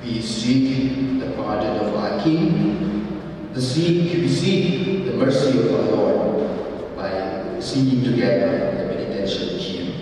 We seek the pardon of our King. We seek the mercy of our Lord by singing together the penitential hymn.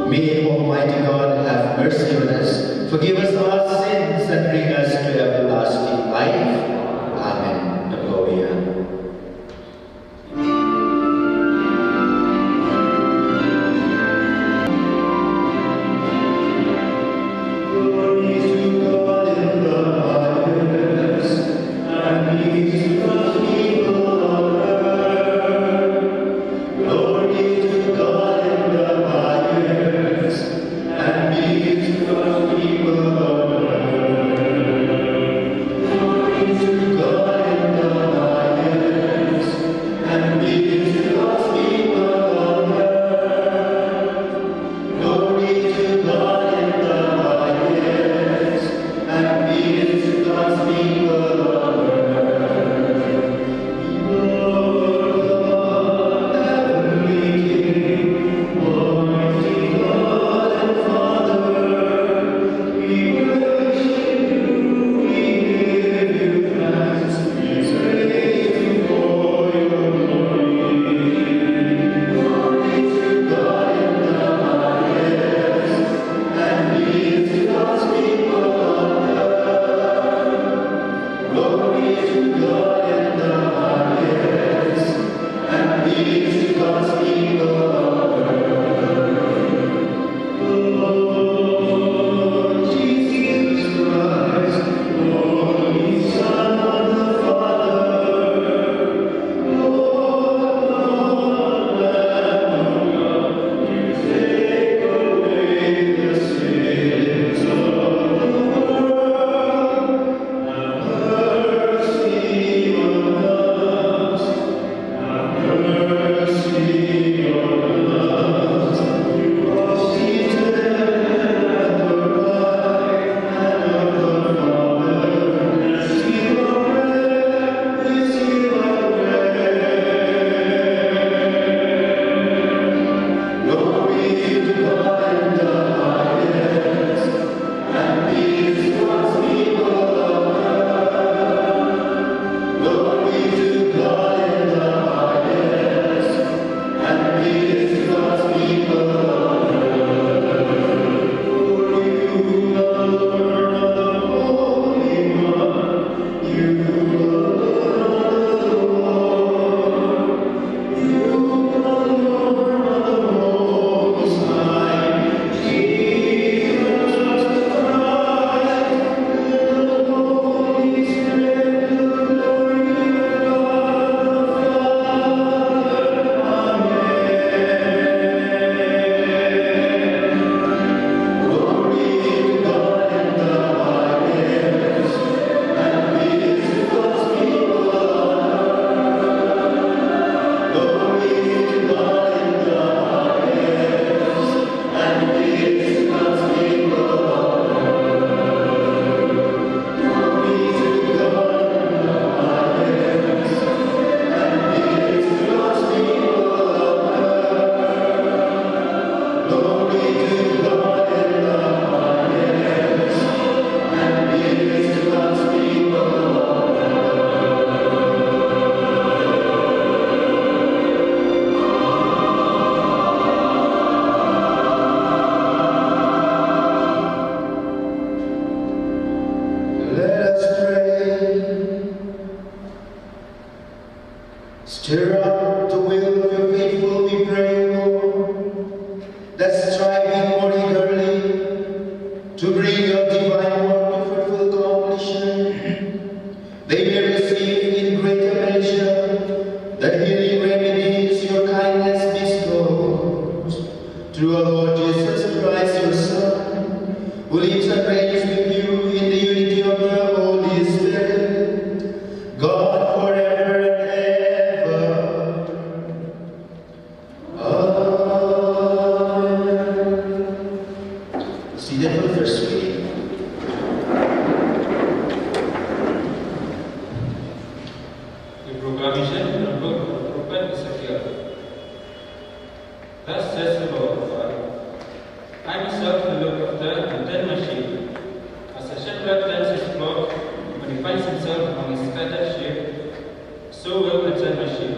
May Almighty God have mercy on us, forgive us our sins, and bring us to everlasting life. Amen. The Gloria. Stir up the will of your faithful, we pray, Lord, that striving more eagerly to bring your divine work to fruitful completion, they may receive in greater measure the healing remedies your kindness bestows. Through our Lord Jesus Christ, your Son, who lives and reigns with you in the unity of the Holy Spirit, God forever and ever. Amen. Seated for the first reading. The proclamation from the book of the prophet Ezekiel. Thus says the Lord God, I myself will look after and tend my sheep, as a shepherd tends his flock when he finds himself among his scattered sheep, so will I tend my sheep.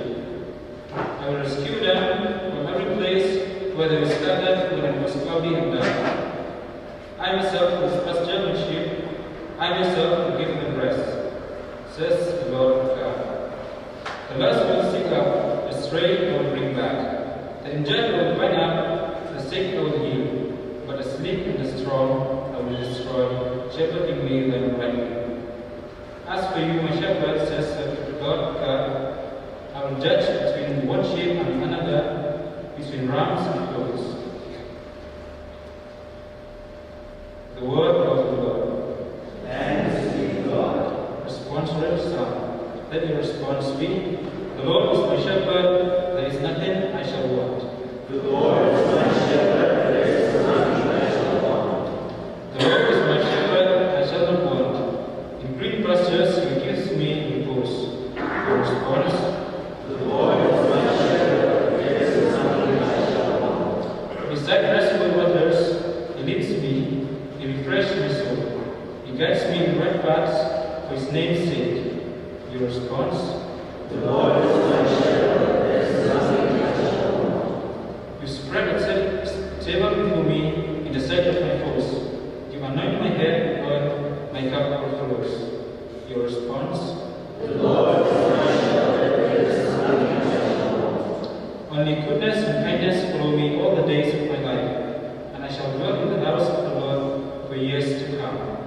I will rescue them from every place where they were scattered when it was cloudy and dark. I myself will pasture my sheep, I myself will give them rest, says the Lord God. The lost will seek out, the stray I will bring back. The injured will bind up, the sick I will heal, but the sleep and the strong I will destroy, shepherding me them rightly. As for you, my shepherd, says the Lord God, I will judge between one sheep and another, between rams and goats. The word of the Lord. Thanks be to God. Responsory Psalm. Let your response be, the Lord is my shepherd, there is nothing I shall want. The Lord is my shepherd, there is nothing I shall want. The Lord is my shepherd, I shall not want. In green pastures he gives me repose. Your response, The Lord is my shepherd, there is nothing I shall want. beside restful waters he leads me, he refreshes my soul. He guides me in right paths for his name's sake. Your response, The Lord is my shepherd, there is nothing I shall want. you spread a table before me in the sight of my foes. You anoint my head with oil, my cup overflows. Your response, The Lord is my shepherd, there is nothing I shall want. only goodness and kindness follow me all the days of my life, and I shall dwell in the house of the Lord for years to come.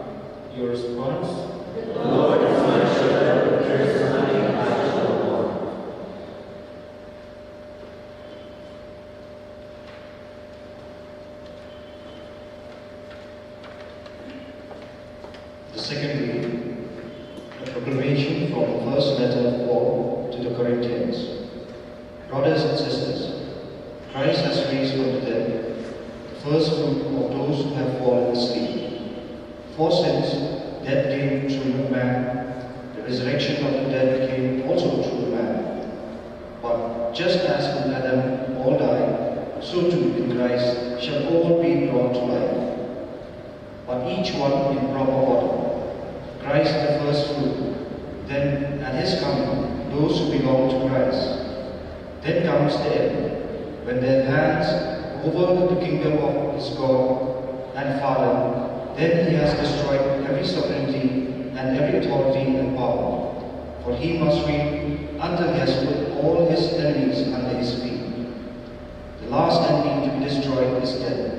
Your response, The Lord is my shepherd, there is nothing I shall want. The second reading, a proclamation from the first letter of Paul to the Corinthians. Brothers and sisters, Christ has raised from the dead, the first fruit of those who have fallen asleep. For since death came through man, the resurrection of the dead came also through man. But just as in Adam all die, so too in Christ shall all be brought to life. But each one in proper order. Christ the first fruit, then at his coming, those who belong to Christ. Then comes the end, when their hands over the kingdom of his God and Father, then he has destroyed every sovereignty and every authority and power. For he must reign until he has put all his enemies under his feet. The last enemy to be destroyed is death.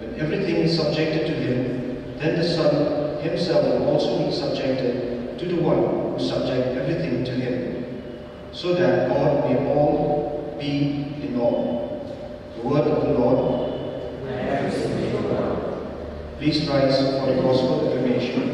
When everything is subjected to him, then the Son himself will also be subjected to the one who subjects everything to him, so that God may all be in all. The word of the Lord. Thanks be to God. Please rise for the gospel proclamation.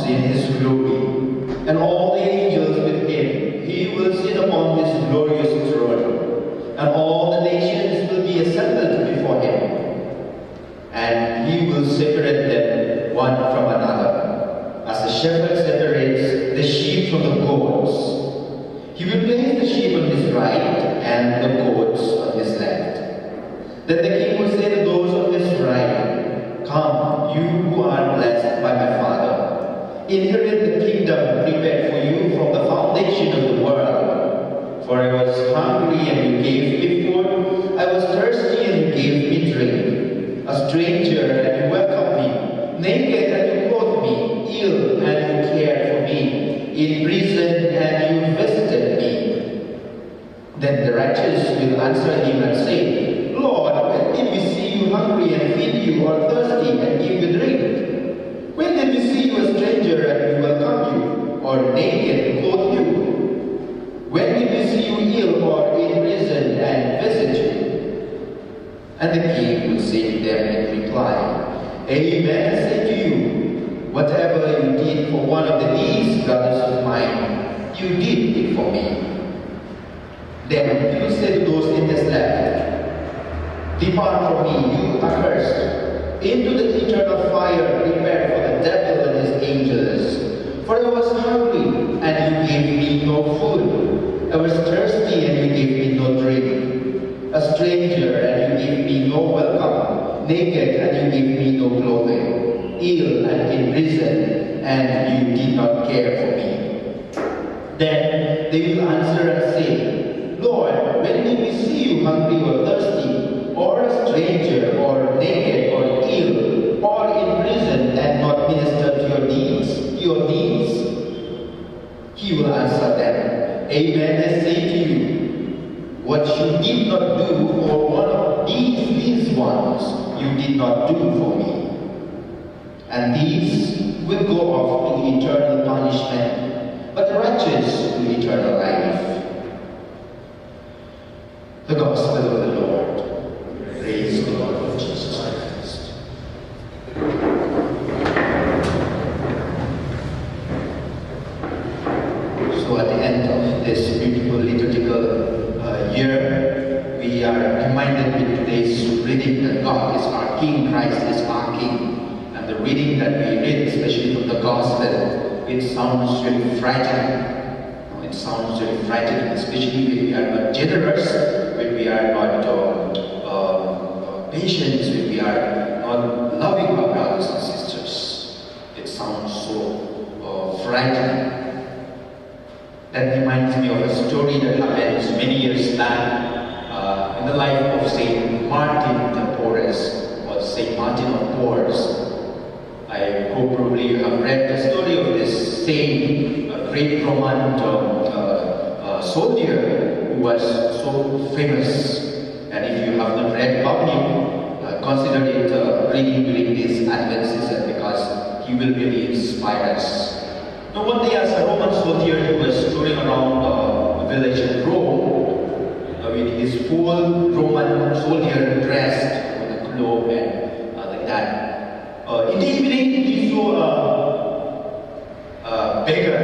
in his glory, and all the angels with him. He will sit upon his glorious throne, and all the nations will be assembled before him. And he will separate them one from another, as the shepherd separates the sheep from the goats. He will place the sheep on his right and the goats on his left. Then the king will say to those on his right, "Come, you who are blessed by my Father, inherit the kingdom prepared for you from the foundation of the world. For I was hungry and you gave me food, I was thirsty and you gave me drink, a stranger and you welcomed me, naked and you clothed me, ill and you cared for me, in prison and you visited me." Then the righteous will answer him and say, "Lord, when did we see you hungry and feed you, or thirsty and give you drink? When did we see you a stranger and we welcome you, or naked and clothe you? When did we see you ill or in prison and visit you?" And the king will say to them in reply, "Amen, I say to you, whatever you did for one of the least brothers of mine, you did it for me." Then he will say to those in his left, "Depart from me, you accursed, into the eternal fire prepared for the devil and his angels. For I was hungry, and you gave me no food. I was thirsty, and you gave me no drink. A stranger, and you gave me no welcome. Naked, and you gave me no clothing. Ill and in prison, and you did not care for me." Then they will answer and say, "Lord, when did we see you hungry or thirsty, or a stranger, or naked, or ill, or in prison, and not minister to your needs? He will answer them, "Amen, I say to you, what you did not do for one of these ones, you did not do for me." And these will go off to eternal punishment, but the righteous to eternal life. The Gospel of the Lord. Praise the Lord of Jesus Christ. So at the end of this beautiful liturgical year, we are reminded with today's reading that God is our King, Christ is our King. And the reading that we read, especially from the Gospel, it sounds really frightening. It sounds really frightening, especially when we are not generous, when we are not patient, when we are not loving our brothers and sisters. It sounds so frightening. That reminds me of a story that happened many years back in the life of Saint Martin de Porres, or Saint Martin of Porres. I hope probably you have read the story of this saint, a great Roman soldier who was so famous. And if you have not read about him, consider it reading during this Advent season, because he will really inspire us. Now one day, as a Roman soldier, he was touring around a village in Rome with his full Roman soldier dressed with a cloak and like that. In the evening, he saw a beggar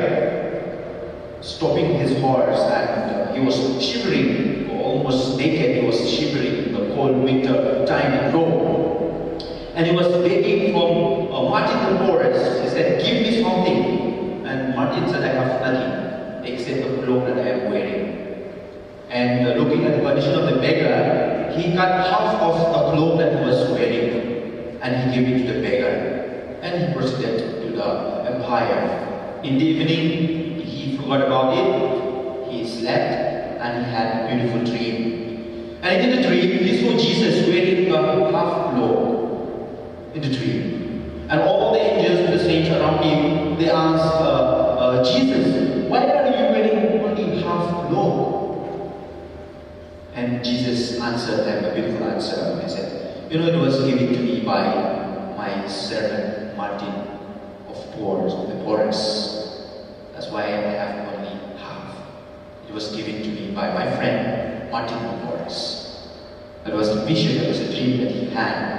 stopping his horse, and he was shivering, almost naked. He was shivering in the cold winter time in Rome. And he was begging from Martin de Porres. He said, "Give me something." And Martin said, "I have nothing except the cloak that I am wearing." And looking at the condition of the beggar, he cut half of the cloak that he was wearing, and he gave it to the beggar. And he proceeded to the empire. In the evening, he forgot about it. He slept, and he had a beautiful dream. And in the dream, he saw Jesus wearing a half cloak in the dream. And all the angels and the saints around him, they asked Jesus, "Why are you wearing only half cloak?" And Jesus answered them a beautiful answer. He said, "You know, it was given to me by my servant Martin of Porres. That's why I have only half. It was given to me by my friend Martin of Porres." It was a vision, it was a dream that he had.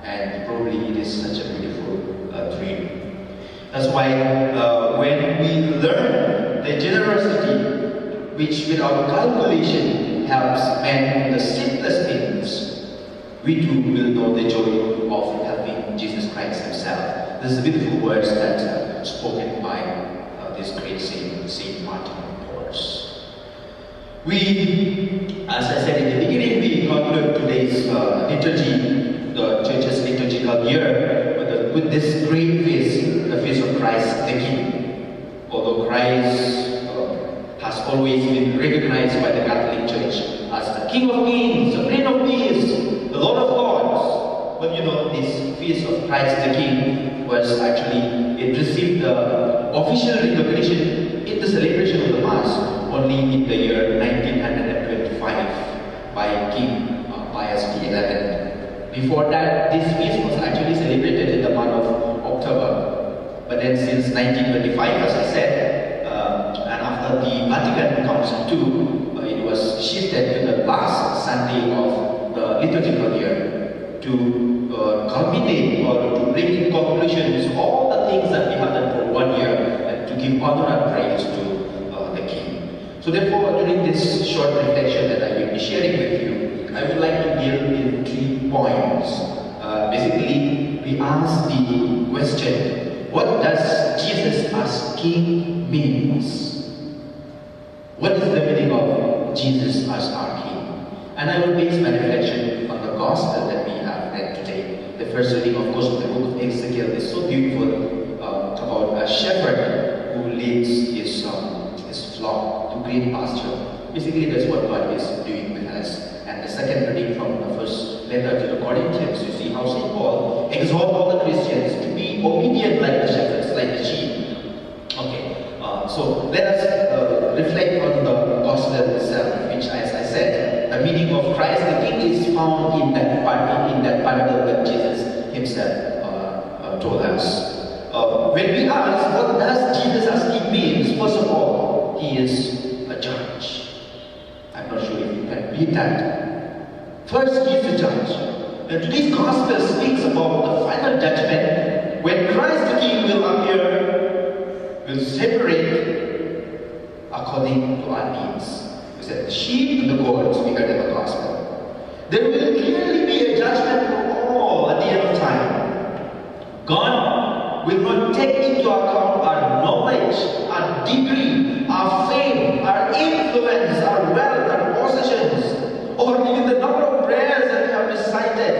And probably it is such a beautiful dream. That's why when we learn the generosity, which without calculation helps men in the simplest things, we too will know the joy of helping Jesus Christ Himself. This is beautiful words that are spoken by this great saint, Saint Martin of Porres. We, as I said in the beginning, we conclude today's liturgy, the church's liturgical year, with this great feast, the feast of Christ the King. Although Christ has always been recognized by the Catholic Church as the King of Kings, the Prince of Peace, the Lord of Lords. But this feast of Christ the King was actually, it received the official recognition in the celebration of the Mass only in the year 1925 by King Pius XI. Before that, this feast was actually celebrated in the month of October. But then since 1925, as I said, and after the Vatican Council II, it was shifted to the last Sunday of the liturgical year to culminate or to bring in conclusion all the things that we have done for 1 year and to give honor and praise to the King. So therefore, during this short reflection that I will be sharing with you, I would like to deal in 3 points. Basically, we ask the question, what does Jesus as King means? What is the meaning of Jesus as our King? And I will base my reflection on the Gospel that we have read today. The first reading, of course, of the book of Ezekiel is so beautiful about a shepherd who leads his flock to green pasture. Basically, that's what God is doing with us. And the second reading from the first letter to the Corinthians, you see how St. Paul exhorts all the Christians to be obedient like the shepherds, like the sheep. Okay, so let us reflect on the Gospel itself, which, as I said, the meaning of Christ the King is found in that parable that Jesus Himself told us. When we ask, what does Jesus as King means? First of all, He is a judge. I'm not sure if you can read that. First, He is a judge. And today's Gospel speaks about the final judgment when Christ the King will appear, will separate according to our needs. We said the sheep and the goats, we heard in the Gospel. There will clearly be a judgment for all at the end of time. God will not take into account our knowledge, our degree, our fame, our influence, our wealth, our possessions, or even the number of prayers that we have recited,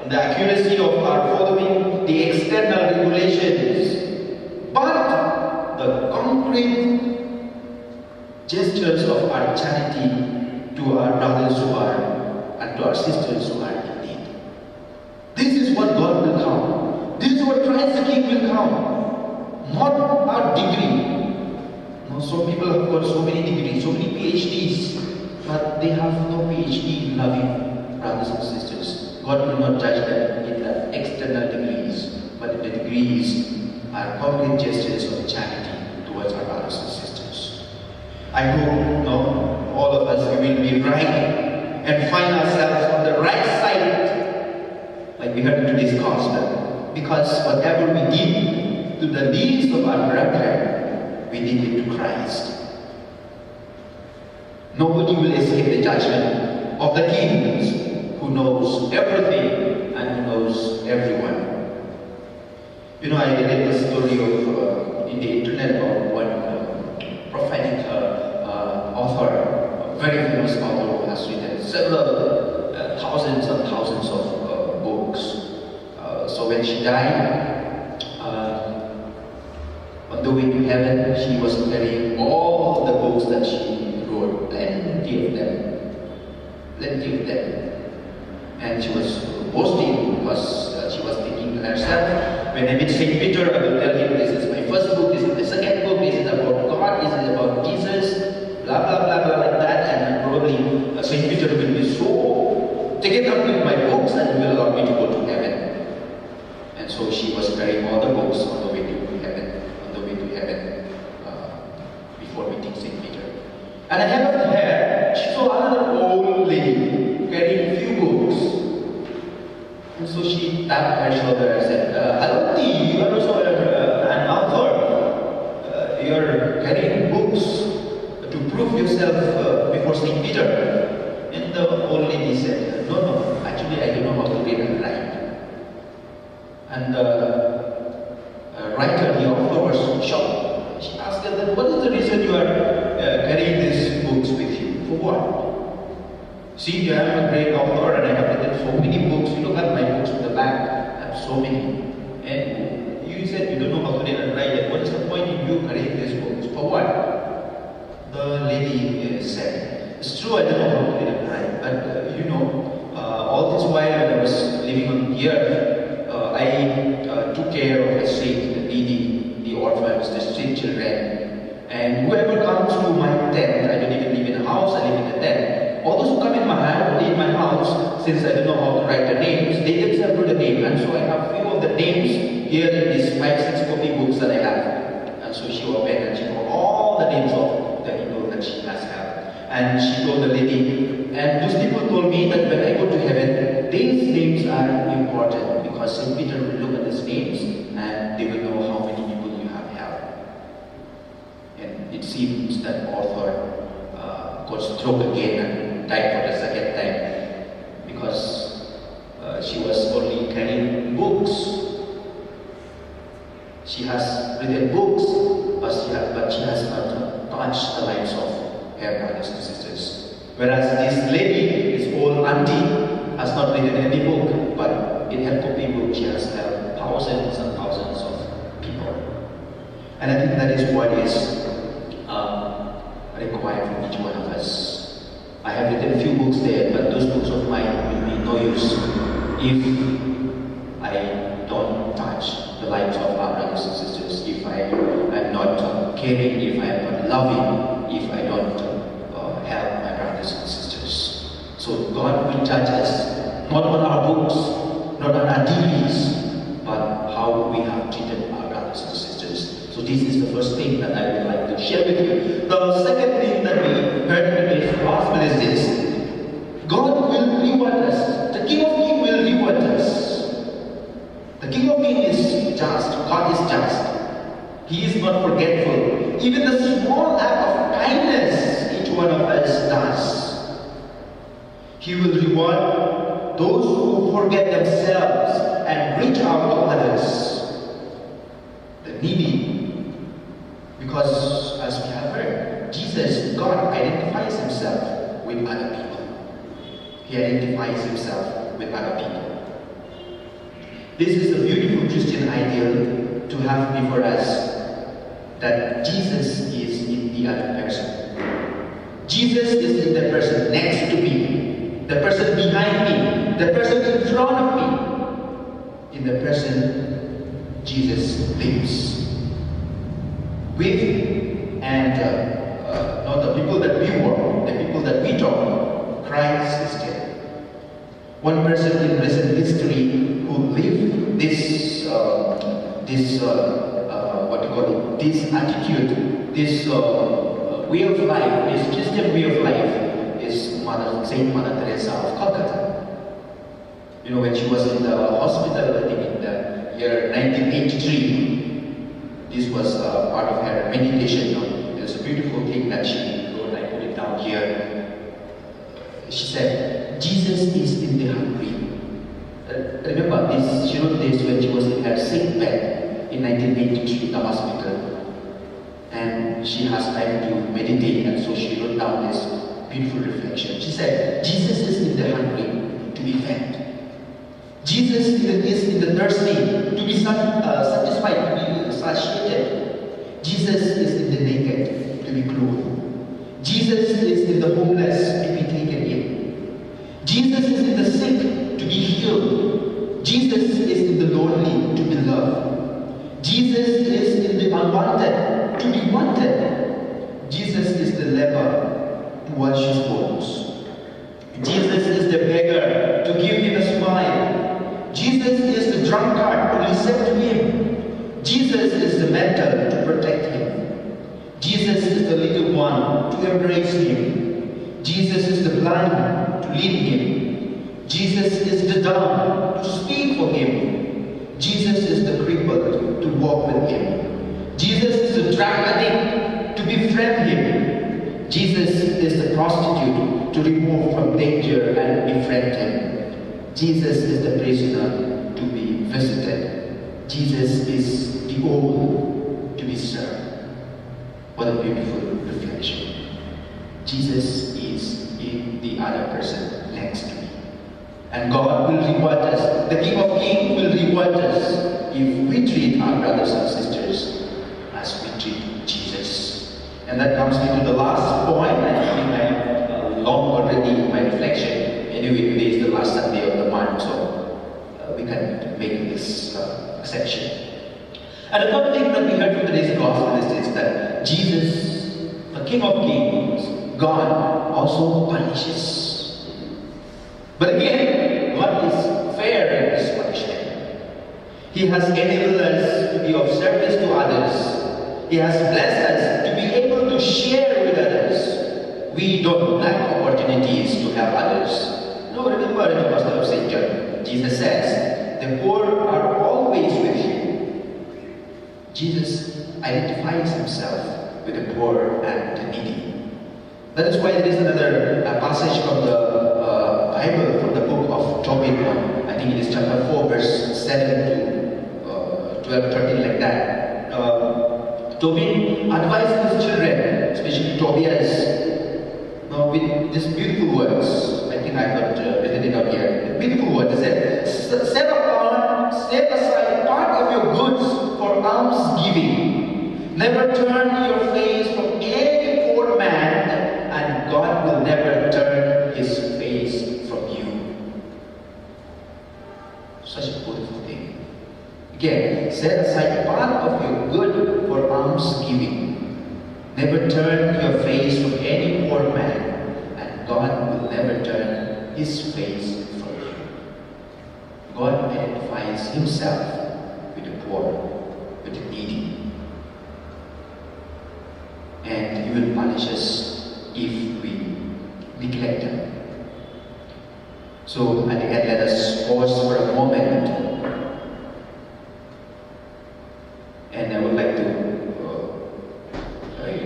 and the accuracy of our following the external regulations, but the concrete gestures of our charity to our brothers who are, and to our sisters who are in need. This is what God will count. This is what Christ the King will count. Not our degree. Some people have got so many degrees, so many PhDs, but they have no PhD in loving brothers and sisters. God will not judge them in the external degrees, but in the degrees are concrete gestures of charity towards our brothers and sisters. I hope all of us will be right and find ourselves on the right side, like we heard in today's Gospel, because whatever we did to the needs of our brethren, we did it to Christ. Nobody will escape the judgment of the King who knows everything and who knows everyone. I read the story of in the internet of one prophetic author, a very famous author who has written several thousands and thousands of books. So when she died, on the way to heaven, she was carrying all the books that she wrote, plenty of them. And she was boasting because she was thinking to herself, when I meet St. Peter, I will tell him this is my first book, this is the second book, this is about God, this is about Jesus, blah blah blah blah like that, and probably St. Peter will be so taken up with my books and will allow me to go to heaven. And so she was carrying all the books on the way to heaven, before meeting St. Peter. And ahead of her, she saw another old lady carrying a few books. And so she tapped her shoulder and said, hello, you are also an carrying books to prove yourself before St. Peter. And the old lady said, no, actually I don't know how to read and write. And the writer, the author, was shocked. She asked her, then what is the reason you are carrying these books with you? For what? See, I am a great author and I have written so many books. You look at my books in the back. I have so many. And you said you don't know how to read and write. What is the point in you carrying these books? For what? The lady said, it's true I don't know how to read and write. But all this while when I was living on the earth, I took care of the sick, the needy, the orphans, the street children. And whoever comes to my tent, I don't even live in a house, I live in a tent. All those who come in my house, since I don't know how to write the names, they themselves do the name. And so I have few of the names here in these 5-6 copy books that I have. And so she opened and she wrote all the names of the people that she has had. And she told the lady, and those people told me that when I go to heaven, these names are important because St. Peter will look at these names and they will know how many people you have helped. And it seems that author got stroke again and died for the second time because she was only carrying books. She has written books, but she has not touched the lives of her brothers and sisters. Whereas this lady, this old auntie, has not written any book, but in her copy book she has helped thousands and thousands of people. And I think that is what is required from each one of us. I have written a few books there, but those books of mine will be no use if I don't touch the lives of our brothers and sisters, if I am not caring, if I am not loving, if I don't help my brothers and sisters. So God will judge us, not on our books, not on our DVDs, but how we have treated our brothers and sisters. So this is the first thing that I would like to share with you. The second thing that we heard in the gospel is this: God will reward us. The King of Kings will reward us. The King of Kings is just. God is just. He is not forgetful. Even the small act of kindness each one of us does, He will reward those who forget themselves and reach out to others, the needy. Because as we have heard, Jesus, God, identifies Himself with other people. He identifies Himself with other people. This is a beautiful Christian ideal to have before us, that Jesus is in the other person. Jesus is in the person next to me, the person behind me, the person in front of me. In the person, Jesus lives. With and not the people that we were, the people that we talk, Christ is dead. One person in recent history who lived this this attitude, this way of life, this Christian way of life, is Saint Mother Teresa of Calcutta. You know, when she was in the hospital, I think in the year 1983, this was part of her meditation. It was a beautiful thing that she wrote. I put it down here. She said, Jesus is in the hungry. Remember this, she wrote this when she was in her sick bed in 1983 in the hospital. And she has time to meditate, and so she wrote down this beautiful reflection. She said, Jesus is in the hungry to be fed. Jesus is in the thirsty to be satisfied, to be satiated. Jesus is in the naked to be clothed. Jesus is in the homeless to be taken in. Jesus is in the sick to be healed. Jesus is in the lonely to be loved. Jesus is in the unwanted to be wanted. Jesus is the leper to wash his bones. Jesus is the beggar to give him a smile. Jesus is the drunkard to listen to him. Jesus is the mentor to protect him. Jesus is the little one to embrace him. Jesus is the blind to lead him. Jesus is the dumb to speak for him. Jesus is the crippled to walk with him. Jesus is the drug addict to befriend him. Jesus is the prostitute to remove from danger and befriend him. Jesus is the prisoner to be visited. Jesus is the old to be served. What a beautiful reflection. Jesus is in the other person next to me. And God will reward us. The King of Kings will reward us if we treat our brothers and sisters as we treat Jesus. And that comes me to the last point. I think I'm long already in my reflection. Anyway, today is the last Sunday of the month, so we can make this section. And the third thing that we heard from today's gospel is that Jesus, the King of Kings, God also punishes. But again, God is fair in His punishment. He has enabled us to be of service to others. He has blessed us to be able to share with others. We don't lack opportunities to help others. No, remember in the Gospel of St. John, Jesus says, the poor are always with you. Jesus identifies himself with the poor and the needy. That is why there is another passage from the Bible, from the book of Tobit. I think it is chapter 4, verse 7 to 12, 13, like that. Tobit advised his children, especially Tobias, with these beautiful words. I think I have written it up here. Beautiful words. It said, set aside part of your goods for almsgiving. Never turn your face from any poor man, and God will never turn His face from you. Such a beautiful thing. Again, set aside part of your good for almsgiving. Never turn your face from any poor man, and God will never turn His face from you. God identifies Himself with the poor, with the needy. And He will punish us if we neglect them. So at the end, let us pause for a moment. And I would like to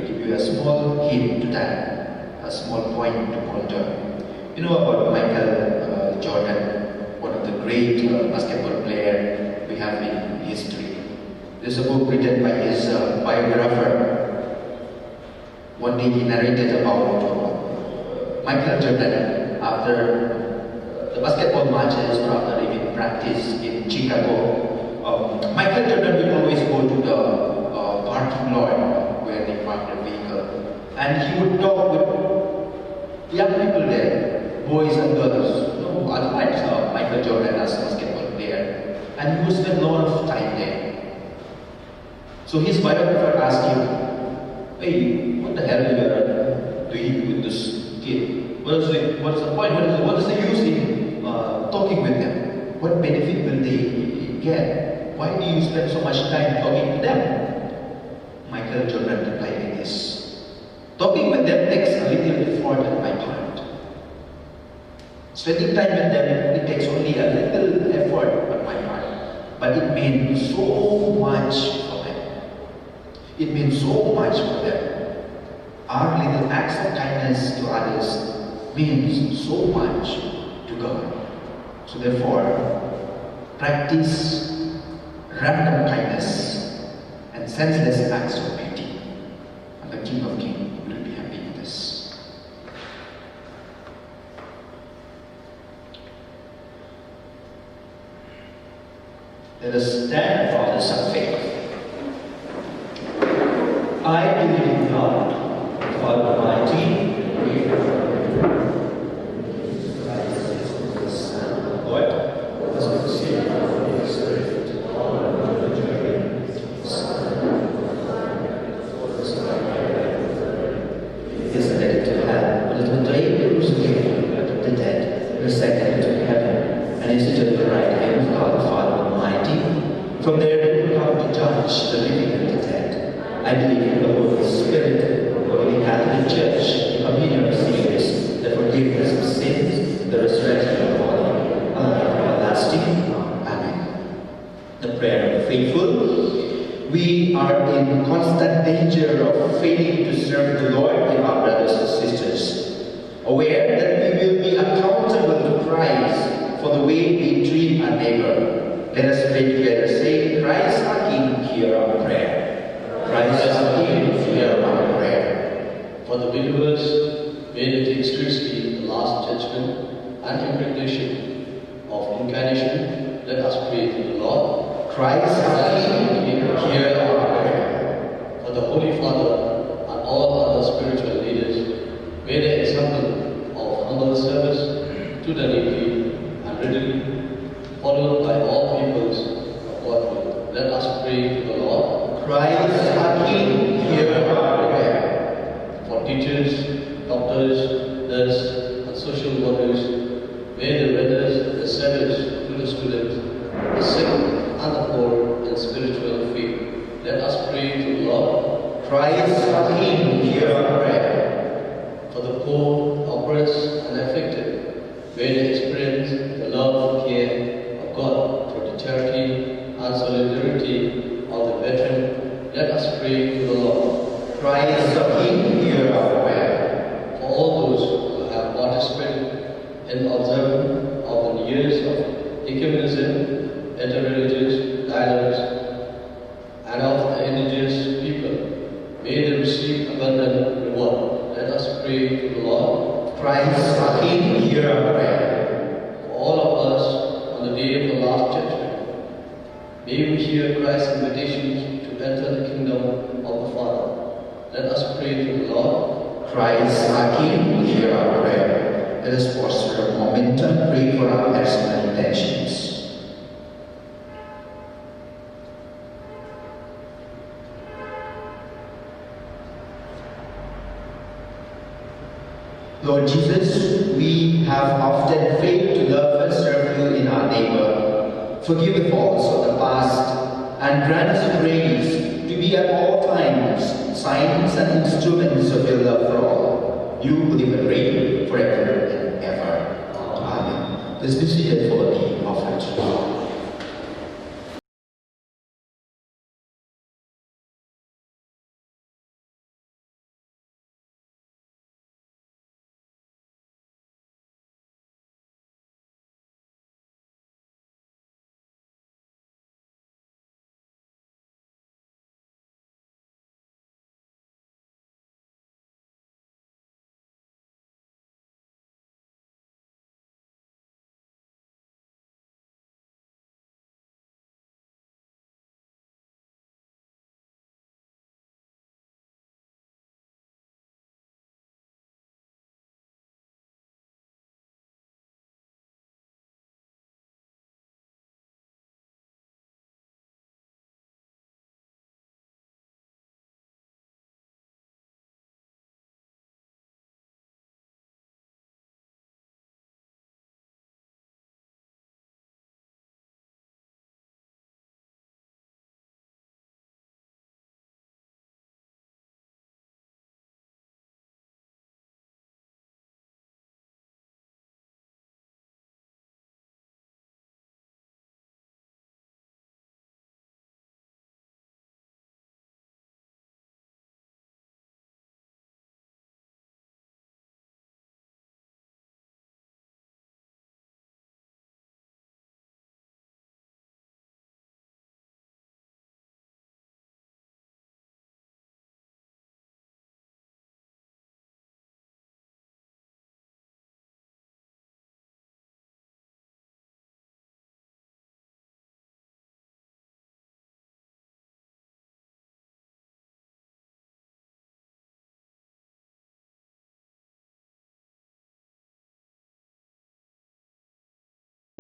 give you a small hint to that, a small point to ponder. You know about Michael Jordan, one of the great basketball players we have in history. There's a book written by his biographer. One day he narrated about Michael Jordan after the basketball matches or after even practice in Chicago. Michael Jordan will always go to the parking lot where they park their vehicle, and he would talk with young people there, boys and girls, who admired Michael Jordan as a basketball player, and he would spend a lot of time there. So his biographer asked him, "Hey, what the hell are you doing with this kid? What is the point? What is the use in talking with them? What benefit will they get? Why do you spend so much time talking to them?" Michael Jordan replied like this: "Talking with them takes a little effort on my part. Spending time with them, it takes only a little effort on my part. But it means so much for them. It means so much for them. Our little acts of kindness to others means so much to God. So therefore, practice random kindness and senseless acts of beauty, and the King of Kings will be happy with this." Let us stand for the son of faith. I believe in God, the Father Almighty, from there he will come to judge the living and the dead. I believe in the Holy Spirit, the Holy Catholic Church, the communion of saints, the forgiveness of sins, the resurrection of the body, and life everlasting. Amen. The prayer of the faithful. We are in constant danger of failing to for the way we treat our neighbor. Let us pray together, saying, Christ our King, hear our prayer. Christ our King, hear our prayer. For the believers, may they take seriously the last judgment and impregnation of incarnation. Let us pray to the Lord. Christ our King, hear our prayer. For the Holy Father and all other spiritual leaders, may their example of humble service to the needy and readily followed by all peoples of God. Let us pray to the Lord. Christ our King, hear our prayer. For teachers, doctors, nurses, and social workers, may they render the service to the students, the sick, and the poor in spiritual faith. Let us pray to the Lord. Christ our King, hear our prayer. For the poor, oppressed, and afflicted, may they experience the love and care of God through the charity and solidarity of the veteran. Let us pray to the Lord. Christ our King, hear our prayer. For all those who have participated in the observance of the years of ecumenism, interreligious dialogues, and of the indigenous people, may they receive abundant reward. Let us pray to the Lord. Christ our King, hear our prayer. For all of us on the day of the last judgment, may we hear Christ's invitation to enter the kingdom of the Father. Let us pray to the Lord. Christ our King, hear our prayer. Let us pause for a moment and pray for our personal intentions. Lord Jesus, we have often failed to love and serve you in our neighbor. Forgive the faults of the past and grant us grace to be at all times signs and instruments of your love for all. You who live and reign forever and ever. Amen. Let's be seated for the offering.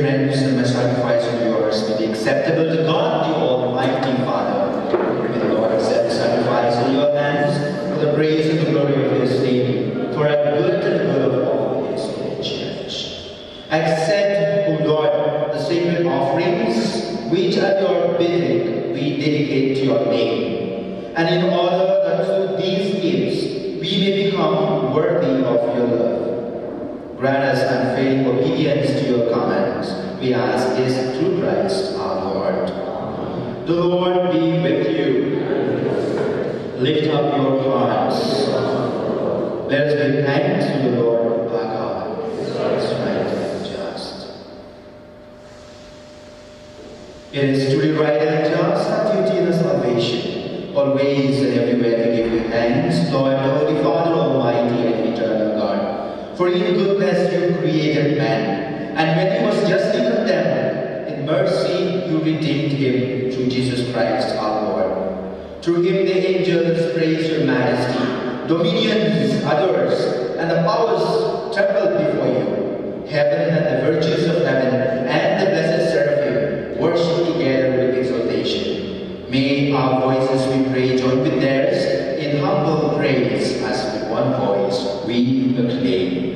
Friends, and my sacrifice of yours may be acceptable to God, the Almighty Father. May the Lord accept the sacrifice in your hands for the praise and the glory of his name, for our good and the good of all his holy church. Accept, O Lord, the sacred offerings which at your bidding we dedicate to your name, and in order that through these gifts we may become worthy of your love. Grant us unfailing obedience to your commands. We ask this through Christ our Lord. The Lord be with you. Lift up your hearts. Let us give thanks to the Lord our God. It's right and just. It is truly right and just our duty in our salvation, always and everywhere to give you thanks, Lord, Holy Father, Almighty and eternal God. For in goodness you created man, and when he was justly condemned, in mercy you redeemed him through Jesus Christ our Lord. Through him the angels praise your majesty, dominions, others, and the powers trembled before you. Heaven and the virtues of heaven and the blessed seraphim worship together with exaltation. May our voices, we pray, join with theirs in humble praise as with one voice we acclaim.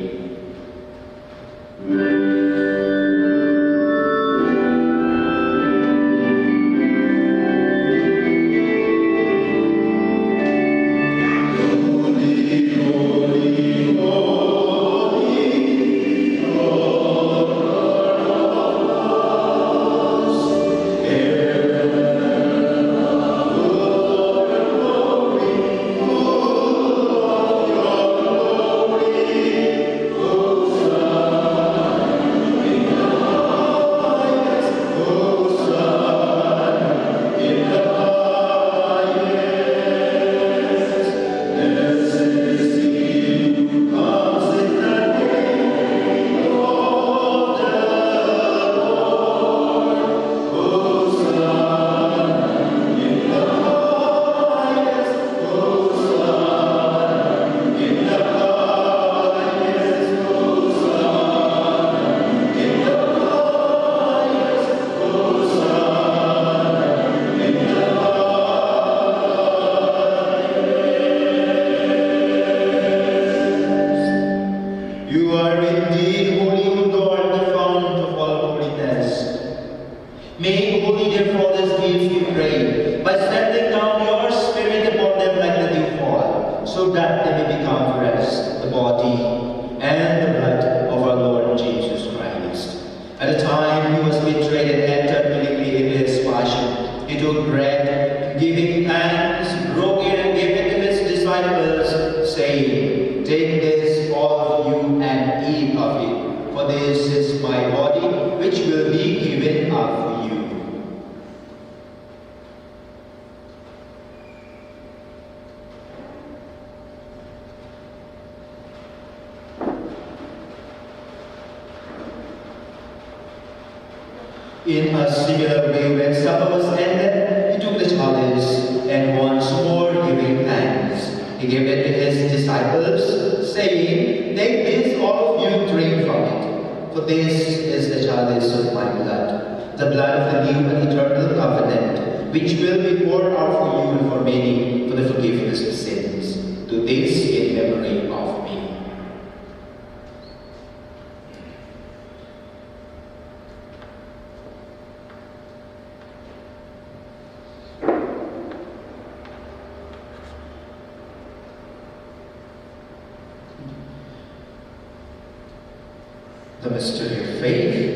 In a similar way, when supper was ended, he took the chalice, and once more giving thanks, he gave it to his disciples, saying, "Take this, all of you, drink from it, for this is the chalice of my blood, the blood of the new and eternal covenant, which will be poured out for you and for many for the forgiveness of sins. Do this in memory of me." The mystery of faith.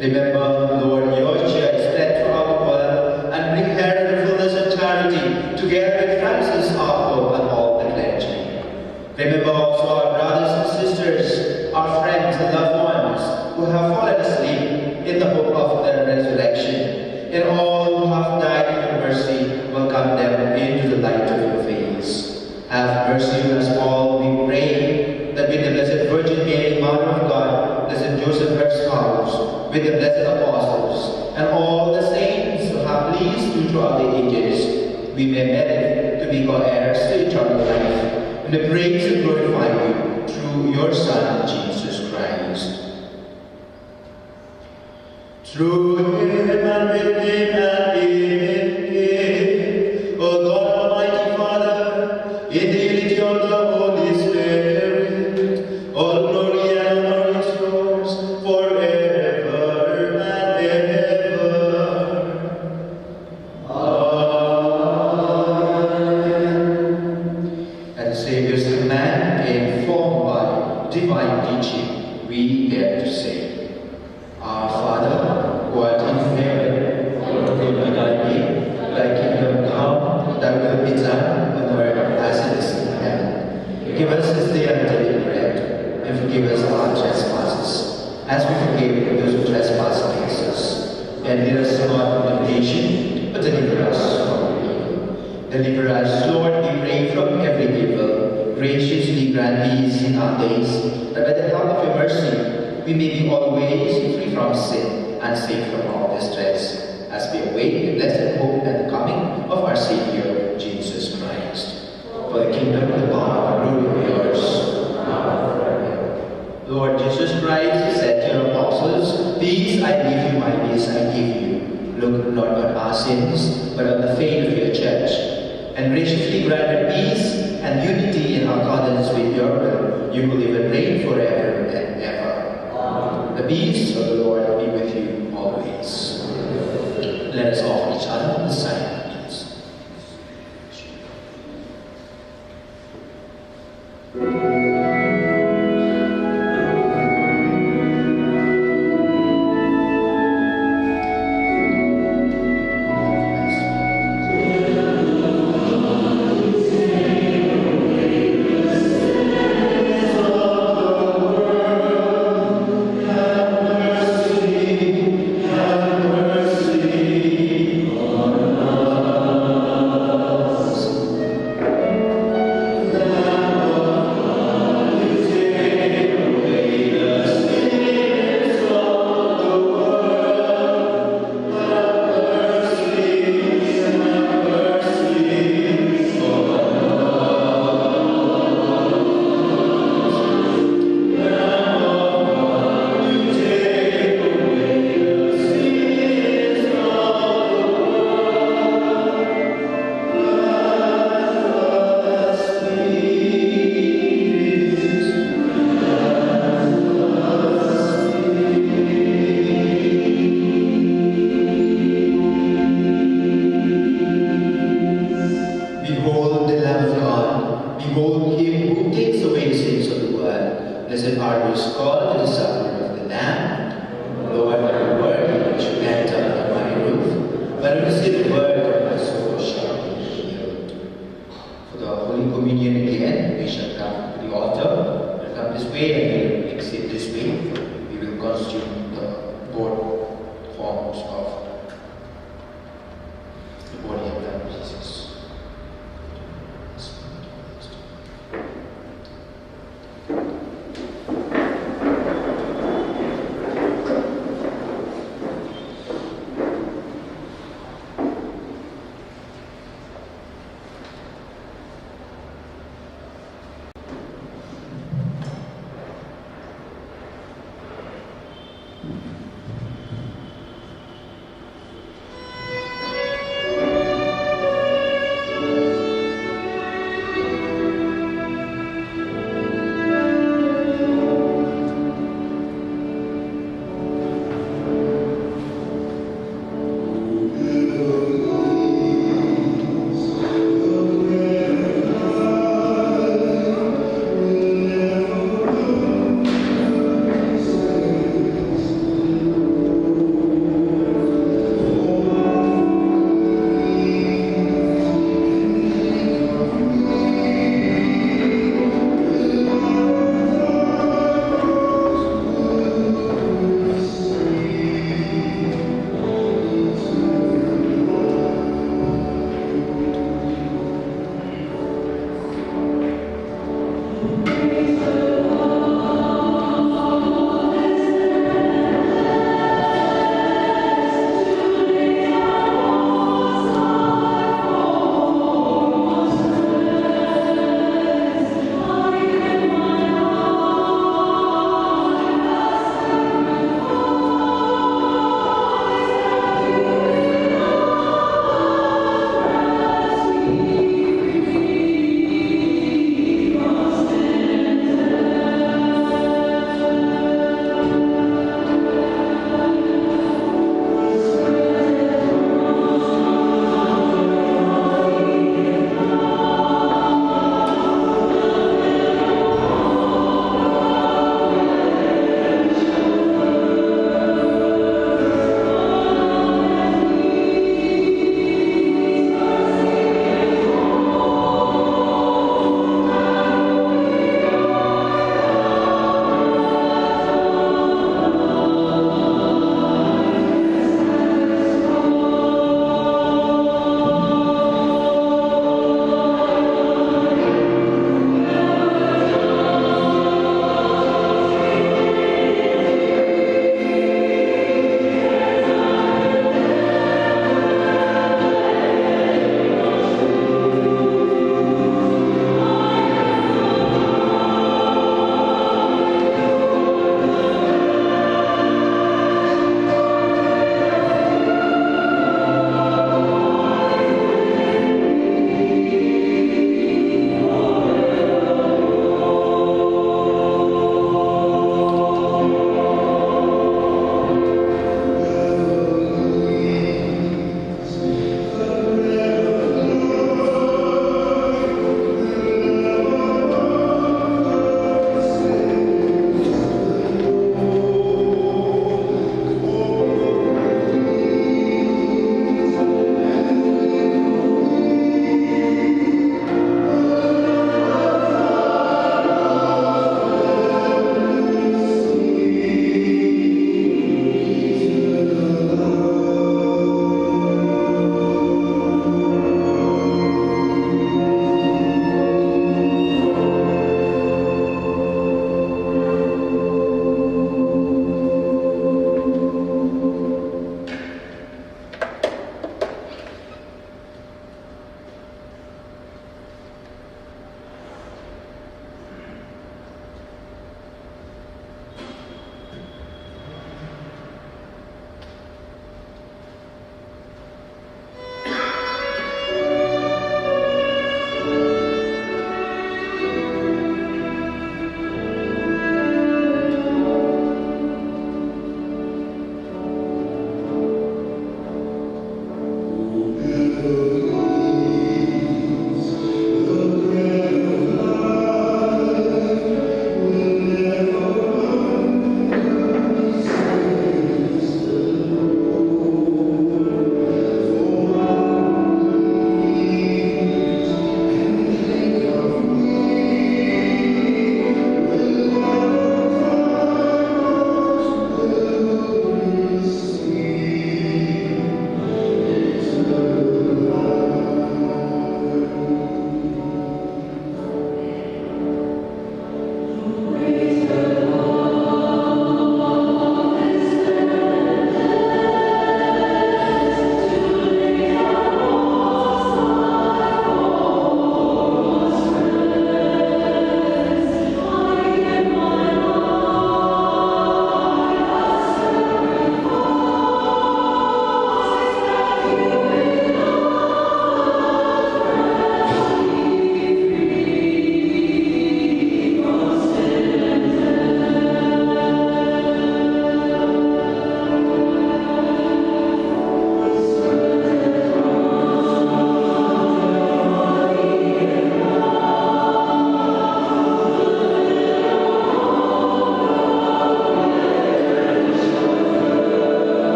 Remember, Lord, your church spread throughout the world and bring her to the fullness of charity, together with Francis, our Pope, and all the clergy. Remember also our brothers and sisters, our friends and loved ones who have fallen asleep in the hope of their resurrection, and all who have died in your mercy, welcome them into the light of your face. Have mercy on us all, we pray, that with the Blessed Virgin Mary, Mother of God, Blessed Joseph, her spouse, with the blessed apostles, and all the saints who have peace you throughout the ages, we may merit to be co-heirs to eternal life, and to praise and glorify you through your Son, Jesus Christ. Through him and with him and in him, O God Almighty Father, in the unity of the Holy Spirit, all glory and honor is yours forever and ever. Amen. At the Saviour's command, informed by divine teaching, we dare to say, Our Father, who art in heaven, hallowed be thy name. Thy kingdom come, thy will be done on earth as it is in heaven. Give us this day our daily bread, and forgive us our trespasses, as we forgive those who trespass against us. And lead us not into temptation, but deliver us from evil. Deliver us, Lord, we pray, from every evil. Graciously grant these in our days, that by the help of your mercy, we may be always free from sin and safe from all distress, as we await the blessed hope and the coming of our Savior, Jesus Christ. For the kingdom, the power, and glory are yours, now and forever. Lord Jesus Christ, you said to your apostles, Peace I leave you, my peace I give you. Look not on our sins, but on the faith of your church, and graciously grant peace and unity in accordance with your will. You will live and reign forever and ever. The peace of the Lord be with you always. Let us offer each other the sign of peace.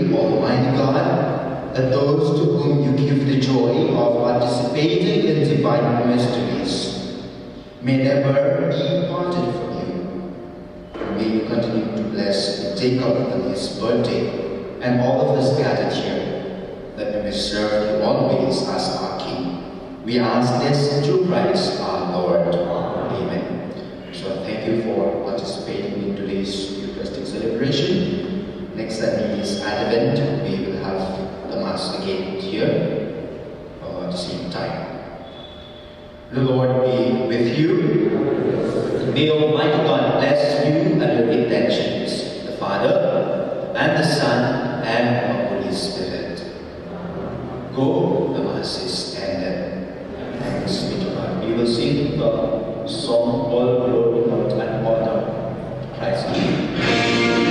you, Almighty God, that those to whom you give the joy of participating in divine mysteries may never be parted from you. And may you continue to bless Jacob on his birthday and all of us gathered here, that we may serve you always as our King. We ask this through Christ our Lord. Amen. So thank you for participating in today's Eucharistic celebration. Next Sunday is Advent. We will have the Mass again here at the same time. The Lord be with you. May Almighty God bless you and your intentions, the Father, and the Son, and the Holy Spirit. Go, the Mass is ended. Thanks be to God. We will sing the song, All Glory, Lord, and Honor, Christ Jesus.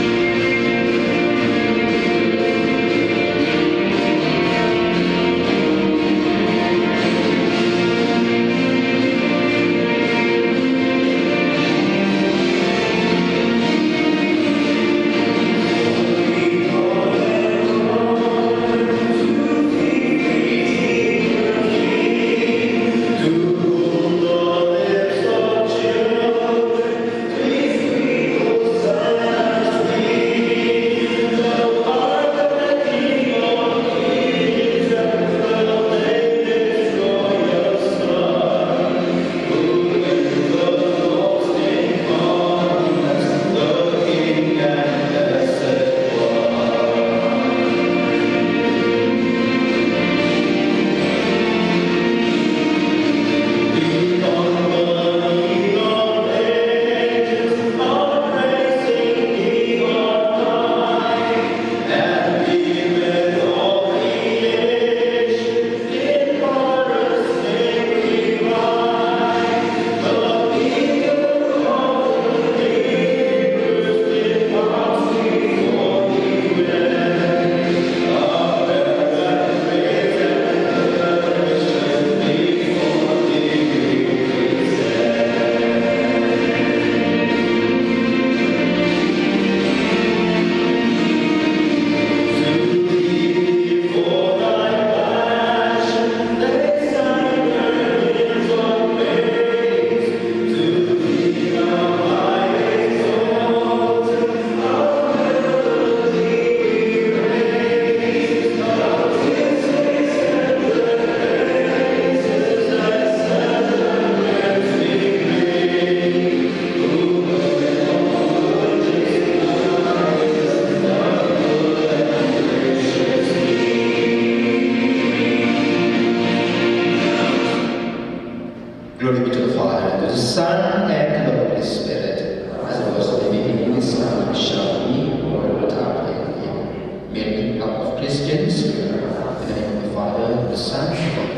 Glory be to the Father, and to the Son, and to the Holy Spirit, as it was in the beginning, is now, and shall be, world without end. May the help of Christians, in the name of the Father, and the Son, and the Holy